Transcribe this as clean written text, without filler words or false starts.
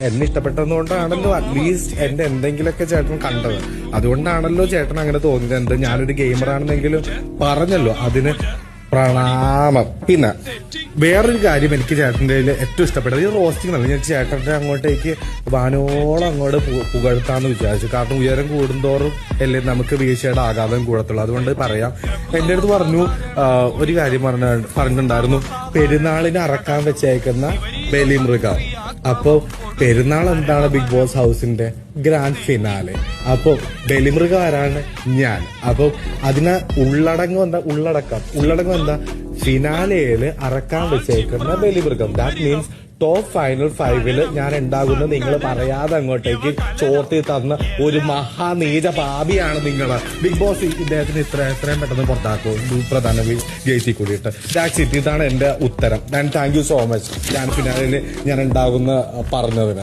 എന്നെ ഇഷ്ടപ്പെട്ടതുകൊണ്ടാണല്ലോ അറ്റ്ലീസ്റ്റ് എന്റെ എന്തെങ്കിലുമൊക്കെ ചേട്ടൻ കണ്ടത്. അതുകൊണ്ടാണല്ലോ ചേട്ടൻ അങ്ങനെ തോന്നിയത്. എന്ത് ഞാനൊരു ഗെയിമറാണെന്നെങ്കിലും പറഞ്ഞല്ലോ, അതിന് പ്രണാമം. പിന്നെ വേറൊരു കാര്യം എനിക്ക് ചേട്ടൻ്റെ ഏറ്റവും ഇഷ്ടപ്പെട്ടത് ഈ റോസ്റ്റിംഗ് ആണ്. ഞാൻ ചേട്ടന്റെ അങ്ങോട്ടേക്ക് വാനോളം അങ്ങോട്ട് പുകഴ്ത്താന്ന് വിചാരിച്ചു. കാരണം ഉയരം കൂടുന്തോറും അല്ലേ നമുക്ക് വീഴ്ചയുടെ ആഘാതം കൂടത്തുള്ളൂ. അതുകൊണ്ട് പറയാം, എന്റെ അടുത്ത് പറഞ്ഞു, ഒരു കാര്യം പറഞ്ഞിട്ടുണ്ടായിരുന്നു, പെരുന്നാളിന് അറക്കാൻ വെച്ചേക്കുന്ന ബലിമൃഗം. അപ്പൊ പെരുന്നാൾ എന്താണ് ബിഗ് ബോസ് ഹൗസിന്റെ ഗ്രാൻഡ് ഫിനാലെ. അപ്പൊ ബലിമൃഗം ആരാണ്? ഞാൻ. അപ്പൊ അതിന് ഉള്ളടക്കം എന്താ? ഫിനാലയില് അറക്കാൻ വെച്ചേക്കുന്ന ബലിമൃഗം. ദാറ്റ് മീൻസ് ടോപ്പ് ഫൈനൽ 5 ഞാൻ ഉണ്ടാകുന്ന നിങ്ങൾ പറയാതെ അങ്ങോട്ടേക്ക് ചോർത്തി തന്ന ഒരു മഹാനീച പാപിയാണ് നിങ്ങൾ. ബിഗ് ബോസ് ഇദ്ദേഹത്തിന് എത്രയും പെട്ടെന്ന് പുറത്താക്കും, പ്രധാന ഗേറ്റിൽ കൂടിയിട്ട്. ഇതാണ് എന്റെ ഉത്തരം. താങ്ക് യു സോ മച്ച് ഞാൻ ഫിനാലിൽ ഞാൻ ഉണ്ടാകുന്ന പറഞ്ഞതിന്.